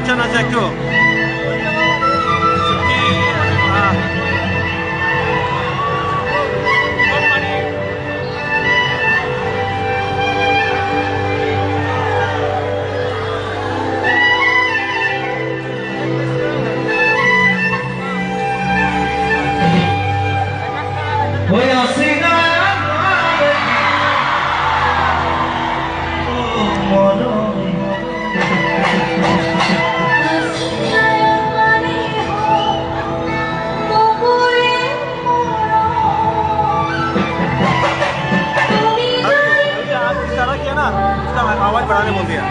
বাচ্চা না আছে একটু आवाज बढ़ाने बोल दिया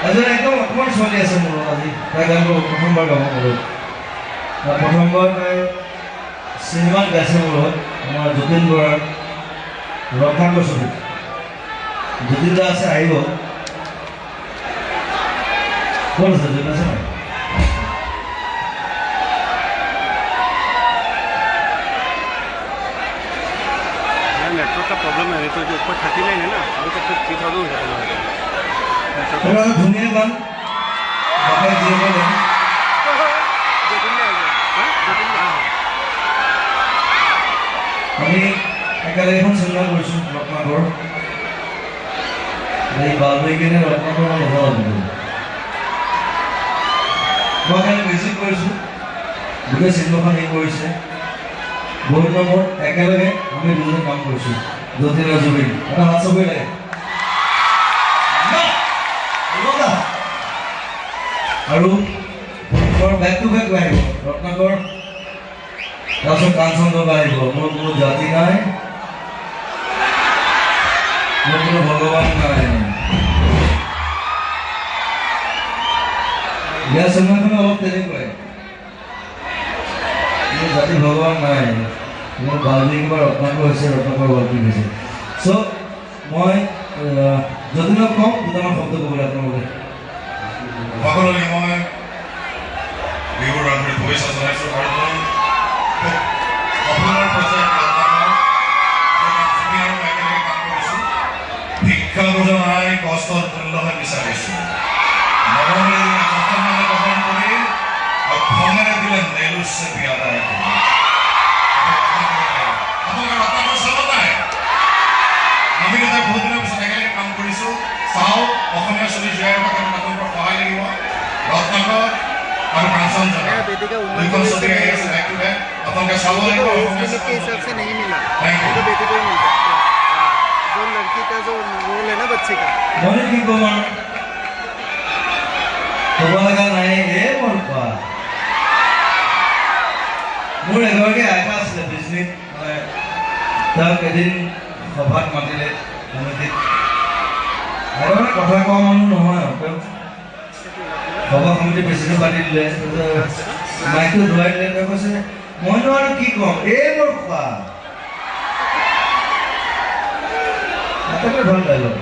আজি একদম অকণমান ছোৱালী আছে মোৰ আজি তাই গান প্ৰথমবাৰ গাব মোৰ প্ৰথমবাৰ তাই চিনেমাত গাইছে মোৰ লগত আমাৰ যতীন বৰাৰ ৰত্নাকৰ ছবিত যতীন দা আছে আহিব কোন আছে যতীন আছে নাই नेटवर्क का प्रॉब्लम है तो जो ऊपर 39 है ना अभी तक 3000 हो जाता है थोड़ा धुनिया गान बाबा जी को गान আমি একেলগে এখন চিনেমা কৰিছোঁ ৰত্নাকৰ এই বালুই কিনে ৰত্নাকৰ নহয় মই একেলগে মিউজিক কৰিছোঁ গোটেই চিনেমাখন হেৰি কৰিছে বহুত নম্বৰ একেলগে আমি দুজনে কাম কৰিছোঁ যতীন আৰু জুবিন এটা হাত চবই লাগে আৰু বেক টু বেক আহিব ৰত্নাকৰ তাৰপিছত কাঞ্চন আহিব মোৰ কোনো জাতি নাই মোৰ কোনো ভগৱান নাই ইয়াৰ চিনেমাখন অলপ তেনেকুৱাই মোৰ জাতি ভগৱান নাই মোৰ বাল্মীকি বা ৰত্নাকৰ হৈছে ৰত্নাকৰ বাল্মীকি হৈছে চ' মই যতীনক কওঁ দুটামান শব্দ ক'বলৈ আপোনালোকে সকলোকে মই বিহুৰ ৰান্ধি শুভেচ্ছা জনাইছোঁ আৰু মই সপোনৰ প্ৰজেক্ট একেলগে কাম কৰিছোঁ ভিক্ষা বোজা নাই কষ্টৰ মূল্যহে বিচাৰিছোঁ মৰমেৰে সন্তানে গ্ৰহণ কৰি আৰু খঙেৰে দিলে নেলুচে বিয়া দায় আপোনালোকে চাব নাই আমি এতিয়া বহুত দিনৰ পিছত একেলগে কাম কৰিছোঁ চাওঁ অসমীয়া ছবি জীয়াই ৰখাৰ কাৰণে আপোনালোকৰ সহায় লাগিব ৰত্নাকৰ আৰু কাঞ্চন দুইখন ছবি আহি আছে বেক টু বেক আপোনালোকে চাব লাগিব के हिसाब से नहीं मिला तो बेटी को ही मिलता जो लड़की का जो रोल है ना बच्चे का মই কি ক'ম আৰু ক'ব লগা নাই মোৰ কোৱা মোৰ এগৰাকী আইতা আছিলে বিজনীত তেওঁক এদিন সভাত মাতিলে সমিতিত আৰু কথা কোৱা মানুহ নহয় তেওঁ সভা সমিতি প্ৰেচিডেণ্ট পাতি দিলে মাইকটো ধুৱাই দিলে তেওঁ কৈছে মইনো আৰু কি ক'ম মোৰ খোৱা আটাইতকৈ ভাল ডাইলগ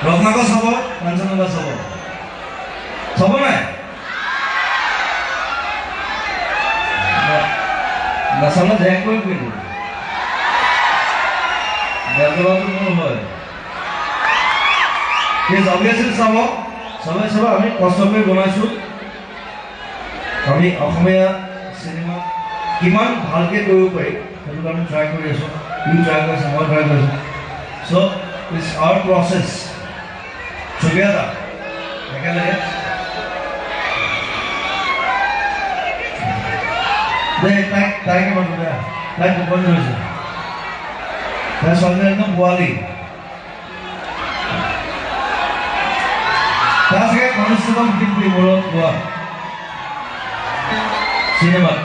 ৰত্নাকৰ চাব কাঞ্চনজংঘা চাব নাই নাচালে জেং কৰি কিন্তু বেলজবাটো মোৰ হয় সেই যাবি আছিল চাব চবে চাব আমি কষ্ট কৰি বনাইছোঁ আমি অসমীয়া চিনেমা কিমান ভালকৈ কৰিব পাৰি সেইটো কাৰণে ট্ৰাই কৰি আছোঁ ইউ ট্ৰাই কৰিছে মই ট্ৰাই কৰিছোঁ চ' ইটছ আৱাৰ প্ৰচেছ টুগেডাৰ একেলগে তাইকে মাতো বেয়া তাই টোপনি ধৰিছে তাই ছোৱালীজনী একদম পোৱালি তাই চাগে কনিষ্ঠতম শিল্পী মূৰত পোৱা চিনেমাত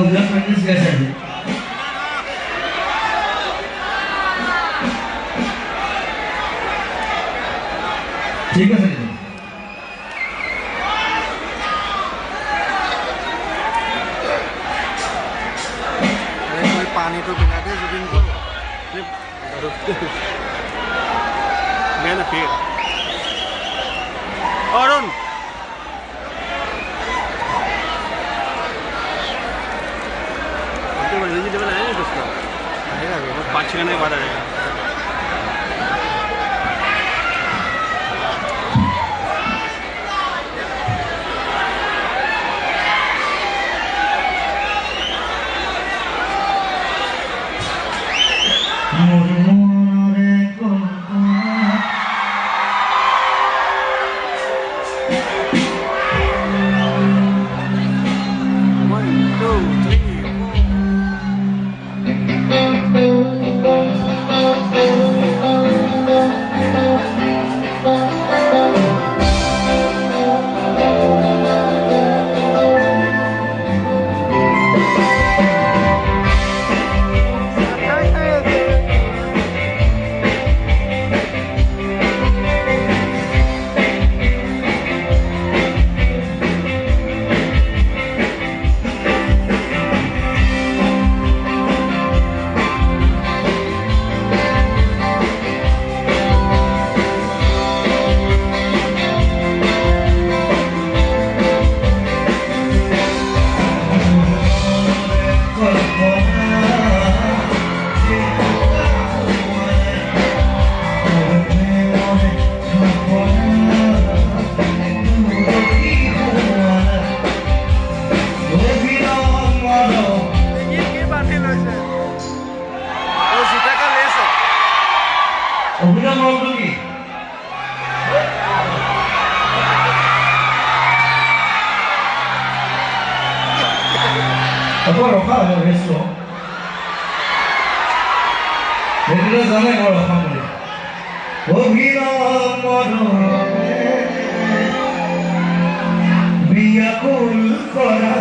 উজান প্ৰেক্টিছ গাইছে আজি ঠিক আছে पानी तो पिला दे जुबिन को मैं ना फिर अरुण वेजिटेबल है नहीं उसका आएगा 5-6 घंटे बाद आएगा অভিনয় মৰমটো কি আকৌ ৰখা হেৰিছো সেইটোতে জানে মই ৰখা বুলি অভিনয় মৰমে বিয়াকুল কৰা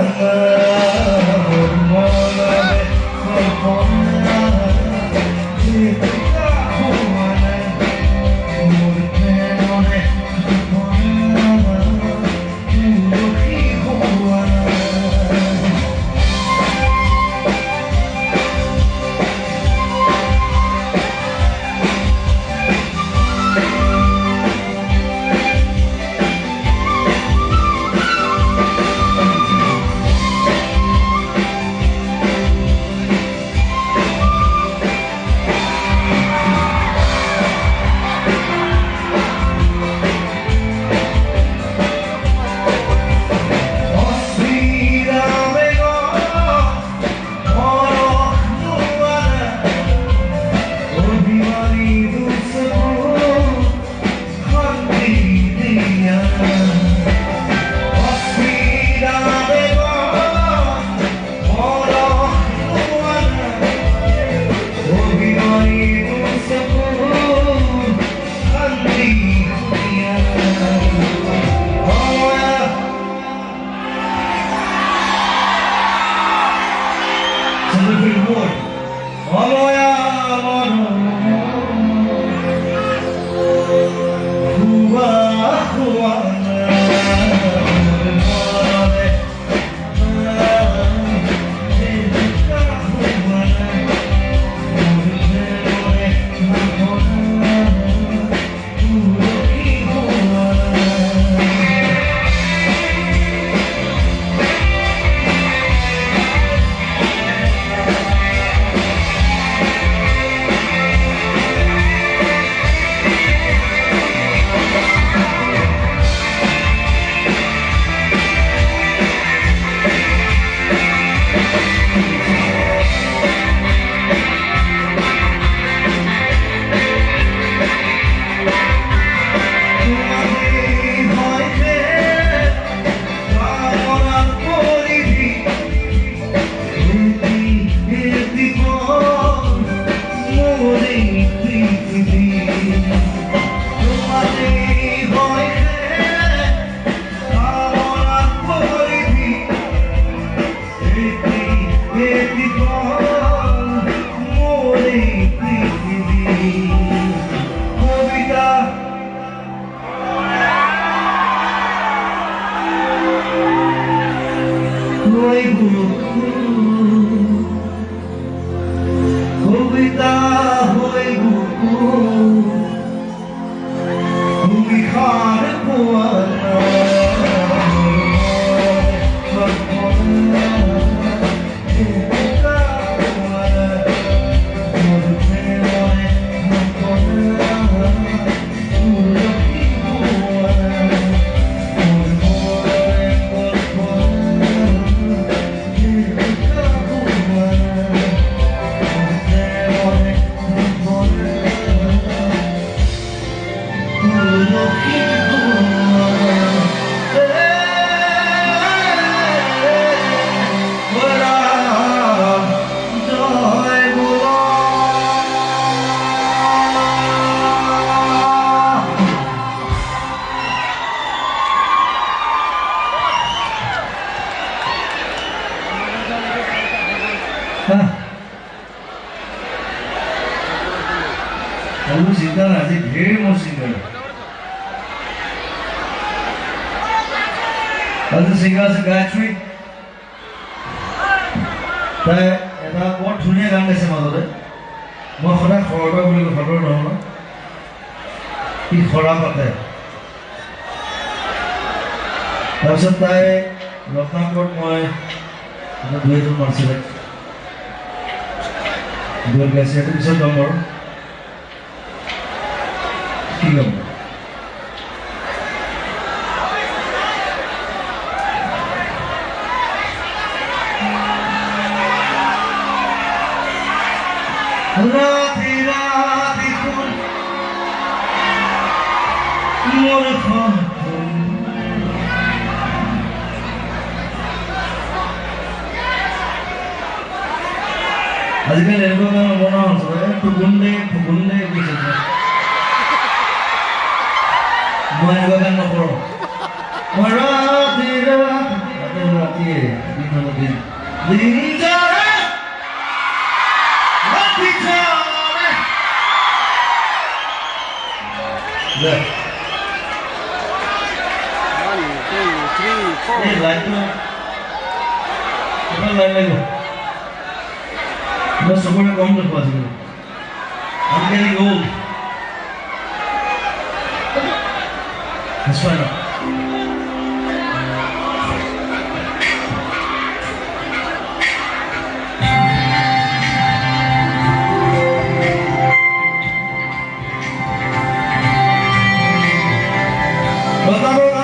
চিন্তা নাই আজি ঢেৰ মোৰ চিংগাৰ আজি চিংগাৰ আছে গায়ত্ৰী তাই এটা বৰ ধুনীয়া গান গাইছে মাজতে মই সদায় খৰবা বুলি খবৰ নহয় কি খৰা পাতে তাৰপিছত তাই ৰত্নাকৰত মই দুই এজন মাৰিছিলে দুই গাইছে সেইটো পিছত গম বাৰু কি গম ৰাধে ৰাধে মোৰ সপোন আজিকালি এনেকুৱা গান নবনোৱা হৈছে ফুগুন দে কৈছে মই এনেকুৱা গান নকৰোঁ মই ৰাতিয়ে দিন যাৰে ৰাতি যাৰে দে 1 2 3 4 এই লাইনটো কিমান লাইন লাগিব মই চবৰে কম দেখোঁ আজিকালি I'm getting old. That's fine. Aku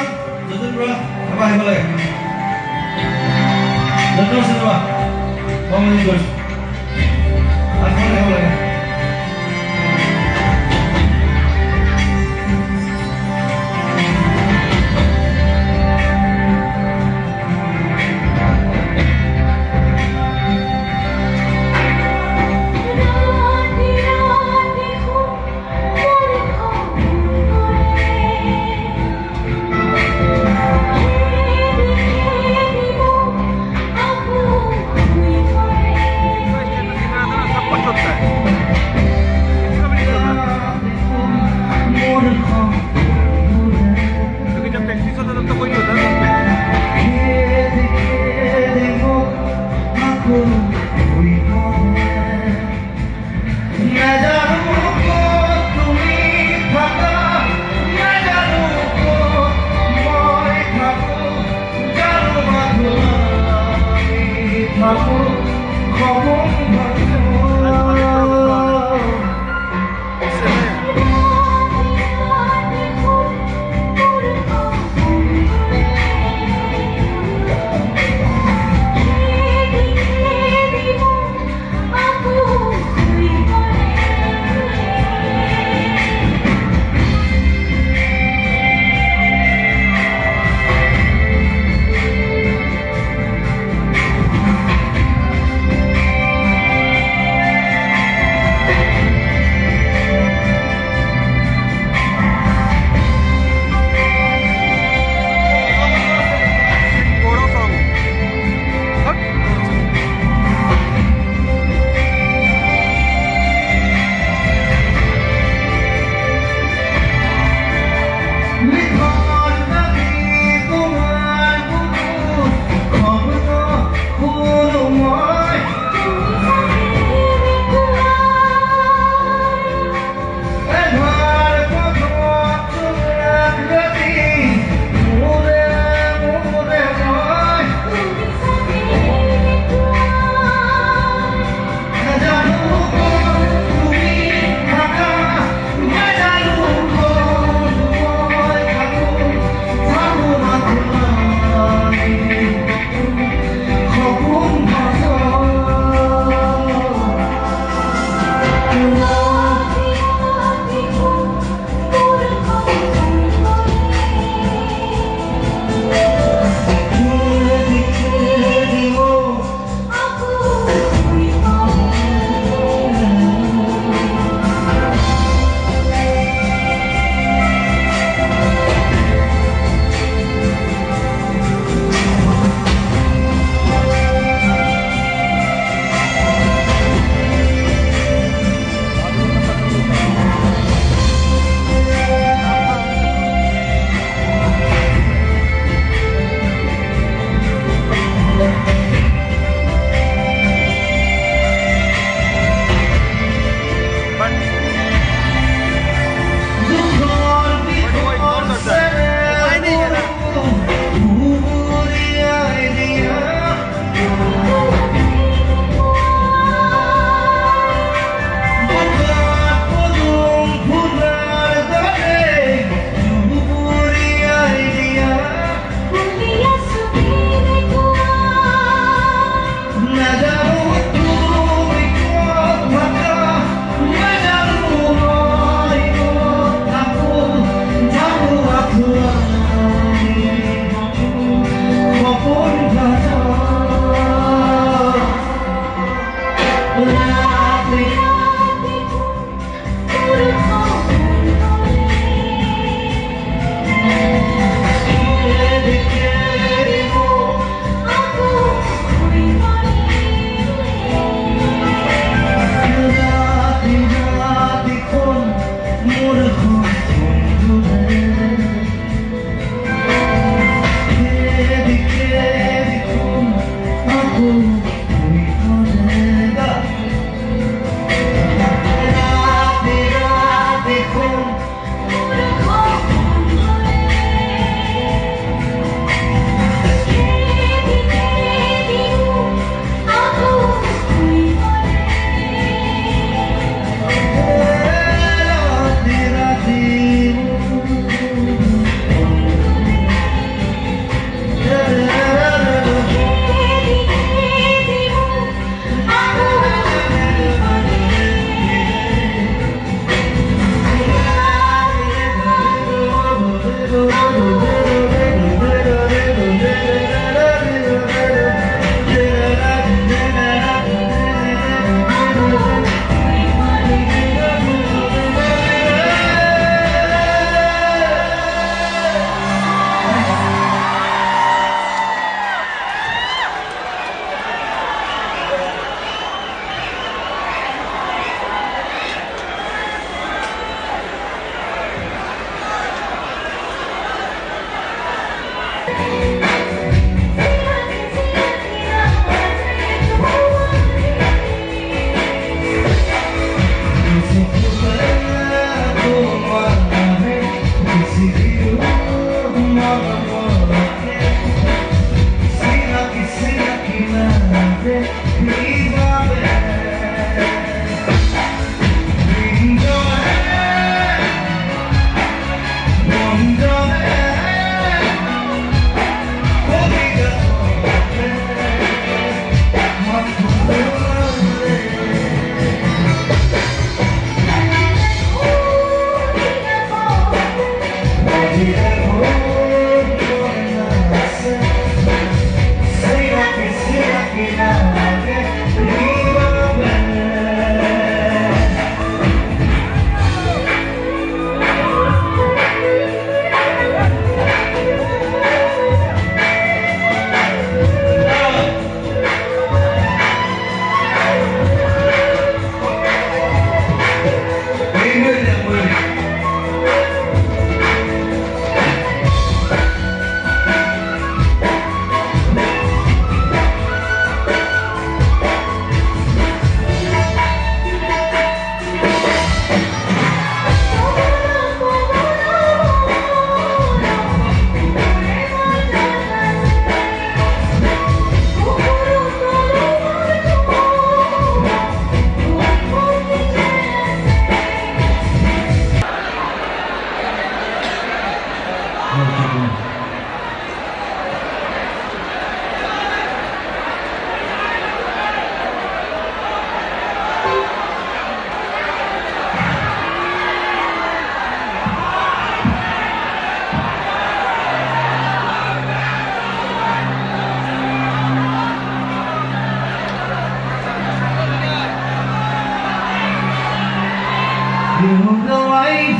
You're the light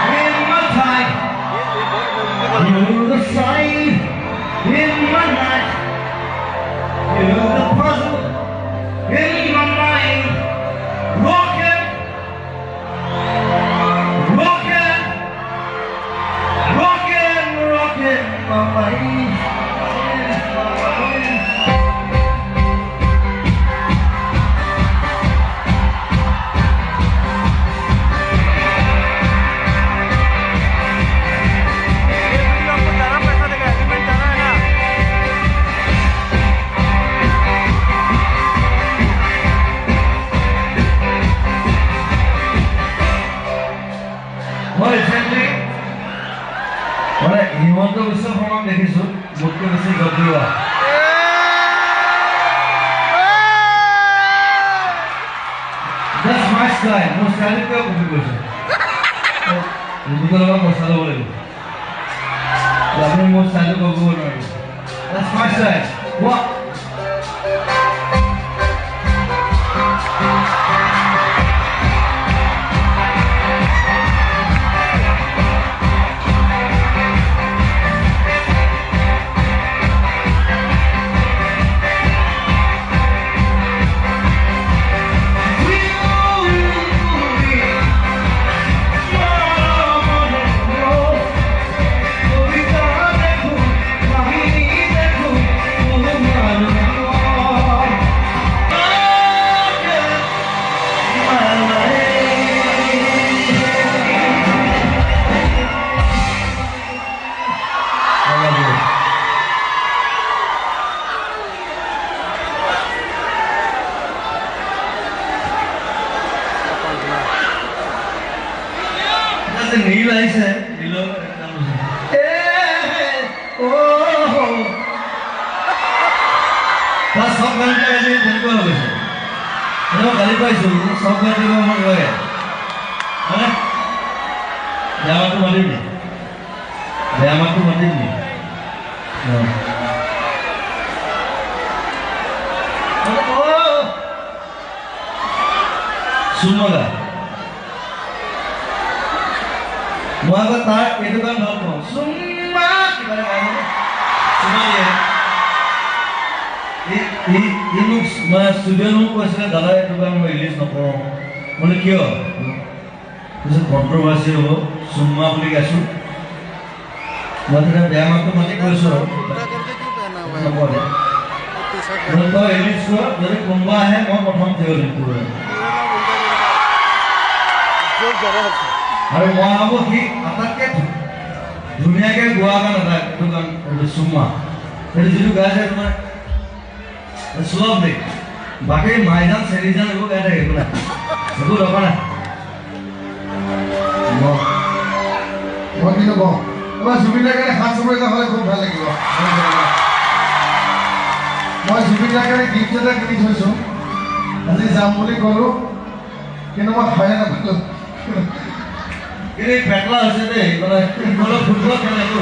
in my time. You're the sign in my night. You're the puzzle in my mind. Rockin', rockin', rockin', rockin' my mind. Himanta Biswa শৰ্মাক দেখিছোঁ মোতকৈ বেছি গধুৰা just মাই style মোৰ ষ্টাইলত কিয় copy কৰিছে দুজনৰ লগত পইচা ল'ব লাগিব আপুনি মোৰ ষ্টাইলটো ক'ব নোৱাৰিব জাষ্ট মাই ষ্টাইল ৱাহ নীল আহিছে নীলৰ তাৰ চব গানবিলাক আজি তেনেকুৱা হৈ গৈছে মই গালি পাইছোঁ চব গান দিব মন লাগে হয়নে বেয়া মাতটো মাতিম নি বেয়া মাতটো মাতিম নি চুমগা মই আগত তাৰ এইটো গান ভাল পাওঁ চুম্মা কিবা চুমা দিয়ে মোক মই ষ্টুডিঅ'ত মোক কৈছিলে দাদা এইটো গান মই ৰিলিজ নকৰোঁ মানে কিয় পিছত কণ্ট্ৰভাৰ্চি হ'ব চুম্মা বুলি গাইছোঁ মই তেতিয়া বেয়া মাতটো মাতি কৈছোঁ আৰু নকৰে তই ৰিলিজ কৰ যদি কোনোবা আহে মই প্ৰথম থিয় দিম আৰু মই ভাবো সি আটাইতকৈ ধুনীয়াকৈ গোৱা গান এটা এইটো গান চুম্মা সেইটো যিটো গাইছে তোমাৰ শ্লভ দেখ বাকী মাইজান চেৰিজান এইবোৰ গাই থাকে একো নাই একো দৰকাৰ নাই মই কিন্তু কওঁ তোমাৰ জুবিন দাৰ কাৰণে হাত চুবুৰীয়া হ'লে খুব ভাল লাগিব মই জুবিন দাৰ কাৰণে গিফ্ট এটা কিনি থৈছোঁ আজি যাম বুলি ক'লোঁ কিন্তু মই খায়ে নাপালোঁ কিন্তু পেটলা হৈছে দেই মানে অলপ ফুটবল খেলেতো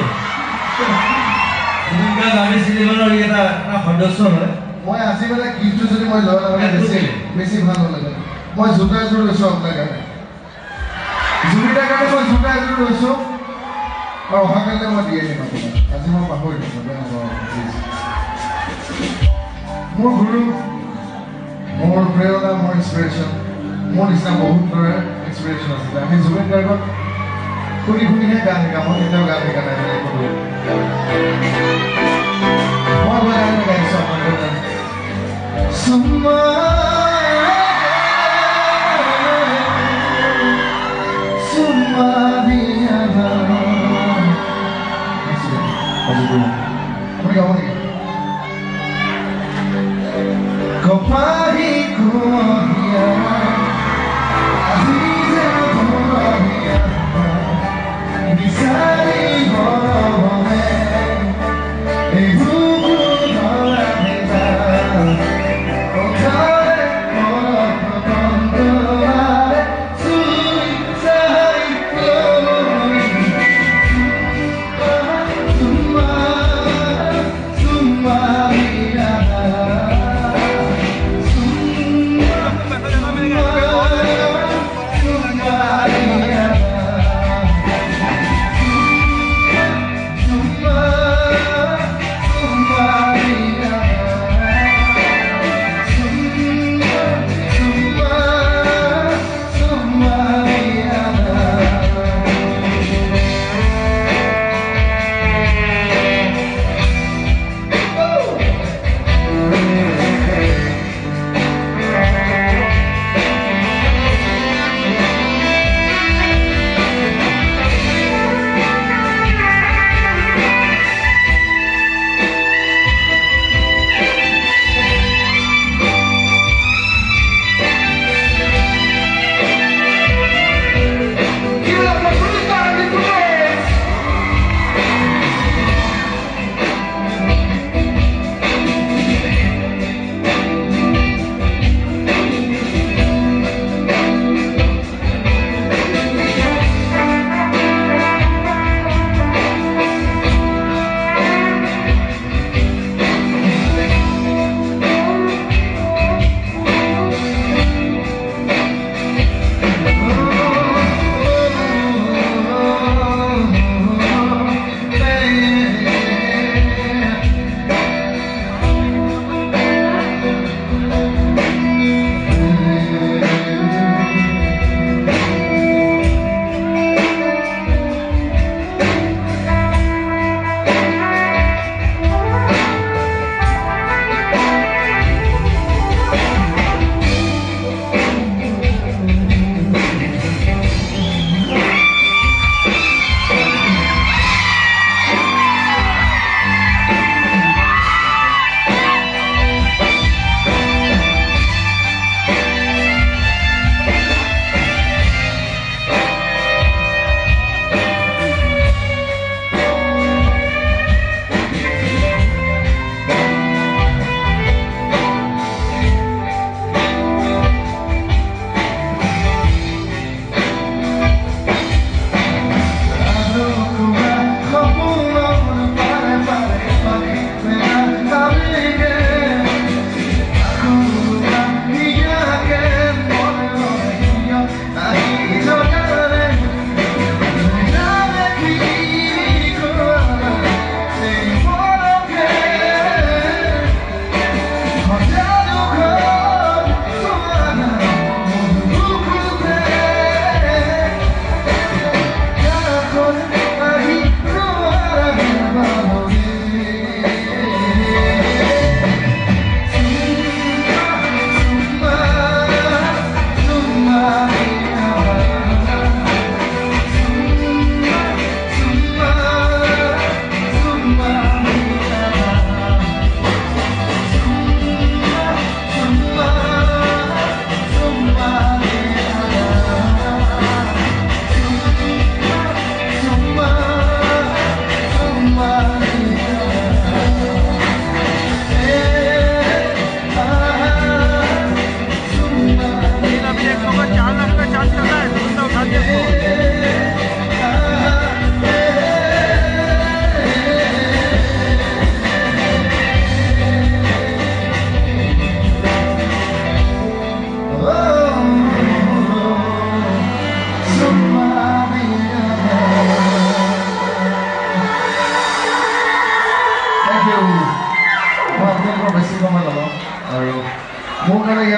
জুবিন গাৰ্গ আৰ্মি চিনেমাৰ এটা সদস্য হয় মই আজি মানে গিফ্টটো যদি মই লৈ নাপালে বেছি ভাল হ'লে মই জোতা এযোৰ লৈছোঁ আপোনাৰ কাৰণে জুবিন দাৰ কাৰণে মই জোতা এযোৰ লৈছোঁ আৰু অহাকালিলৈ মই দি আহিম আপোনাক আজি মই পাহৰিলোঁ মোৰ গুৰু মোৰ প্ৰেৰণা মোৰ ইনস্পিৰেশ্যন মোৰ নিচিনা বহুতৰে ইনস্পিৰেশ্যন আছিলে আমি জুবিন গাৰ্গক শুনি শুনিহে গান শিকা মই কেতিয়াও গান শিকা নাই মই গান গাইছোঁ আপোনাৰ চুম্মা চুম্মা দিয়া আপুনি গাব নেকি কপাহি কুঁহিয়া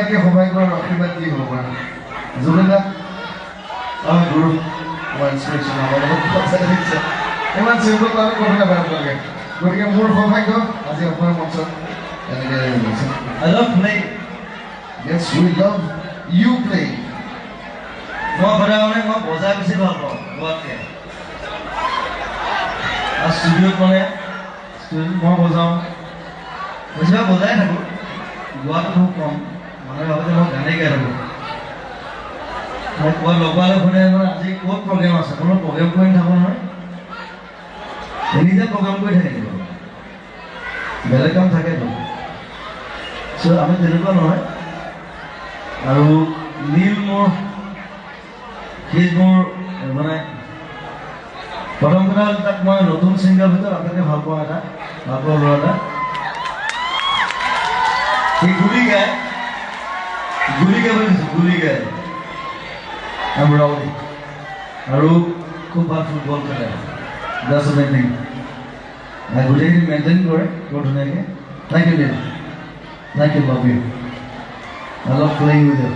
ইমানকে সৌভাগ্যৰ আশীৰ্বাদ কি হ'ব পাৰে জুবিন দা গুৰু আমাৰ ইনস্পিৰেশ্যন আমাৰ লগত সঁচাই দিছে ইমান চিম্পল আমি ক'ব নাপায় আপোনালোকে গতিকে মোৰ সৌভাগ্য আজি আপোনাৰ মঞ্চত এনেকৈ I love playing. Yes, we love you playing. মই সদায় মানে মই বজাই বেছি ভাল পাওঁ গোৱাতকৈ আৰু ষ্টুডিঅ'ত মানে মই বজাওঁ বেছিভাগ বজাই থাকোঁ গোৱাটো খুব কম মানুহে ভাবে যে মই গানেই গাই থাকোঁ মই ক'ৰবাত লগোৱালে শুনে মানে আজি ক'ত প্ৰগ্ৰেম আছে কোনো প্ৰগ্ৰেম কৰি নাথাকোঁ নহয় এনিটাইম প্ৰগ্ৰেম কৰি থাকিব বেলেগ কাম থাকেতো চ' আমি তেনেকুৱা নহয় আৰু নীল মোৰ হিজ মোৰ মানে প্ৰথম কথা হ'ল তাক মই নতুন ছিংগাৰ ভিতৰত আটাইতকৈ ভাল পোৱা এটা ভাল পোৱা ল'ৰা এটা সি গুলি গায় বুলি দিছোঁ গুলি গায় ৰাউডি আৰু খুব ভাল ফুটবল খেলে দাছ মেইন গোটেইখিনি মেইনটেইন কৰে বৰ ধুনীয়াকৈ thank you Dev thank you Babi I love playing with you.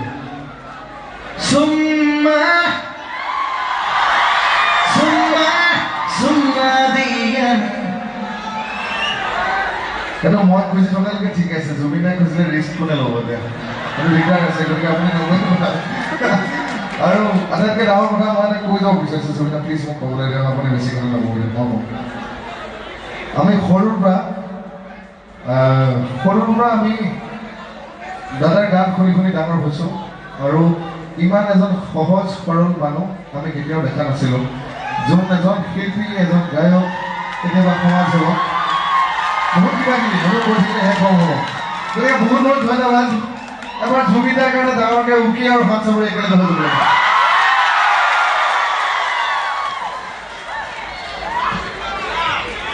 Summa diyan. এটা মই খুঁজি থকালৈকে ঠিক আছে জুবিনাই খুজিলে ৰিস্ক কোনে ল'ব এতিয়া সেইটো ৰিটায়াৰ আছে গতিকে আপুনি নগ'লে কথা আৰু আটাইতকৈ ডাঙৰ কথা মই এটা কৈ যাব বিচাৰিছোঁ জুবিনা প্লিজ মোক ক'বলৈ দিয়ক আপুনি বেছি কথা নক'বলৈ মই কওঁ আমি সৰুৰ পৰা আমি দাদাৰ গান শুনি শুনি ডাঙৰ হৈছোঁ আৰু ইমান এজন সহজ সৰল মানুহ আমি কেতিয়াও দেখা নাছিলোঁ যোন এজন শিল্পী এজন গায়ক কেতিয়াবা সমাজ সেৱক বহুত কিবা কিবি বহুত কৈ থাকিলে শেষ হ'ব গতিকে বহুত বহুত ধন্যবাদ এবাৰ জুবিনাৰ কাৰণে ডাঙৰকৈ উকি আৰু হাত চাপৰি একেলগে হৈ যাব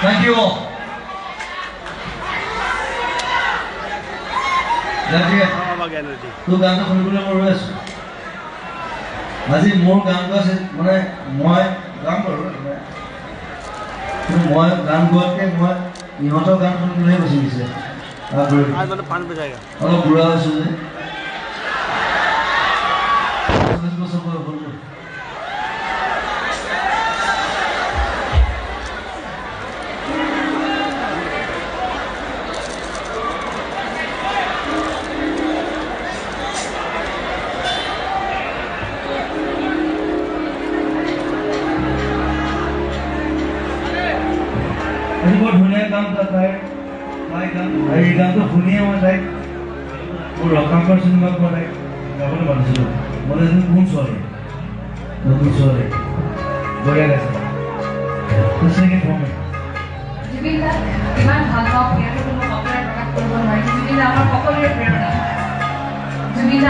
Thank you all. তোৰ গানটো শুনিবলৈ মই ৰৈ আছোঁ আজি মোৰ গানটো আছে মানে মই গাম বাৰু কিন্তু মই গান গোৱাতকৈ মই ইহঁতৰ গান শুনিবলৈহে বেছি বিচাৰে অলপ বুঢ়া হৈছোঁ যে 40 বছৰ বয়স হ'ল বৰ ধুনীয়া গান তাই গান এই গানটো শুনিয়ে মই তাইক মোৰ ৰকাম্বৰ চিনেমাত মই তাইক গাবলৈ মাতিছিলোঁ মই এজন কোন ছোৱালী নতুন ছোৱালী বঢ়িয়া গাইছে জুবিন দাক ইমান ভাল পাওঁ ইয়াতো কোনো শব্দৰে প্ৰকাশ কৰিব নোৱাৰি জুবিন দা আমাৰ সকলোৰে প্ৰেৰণা জুবিন দা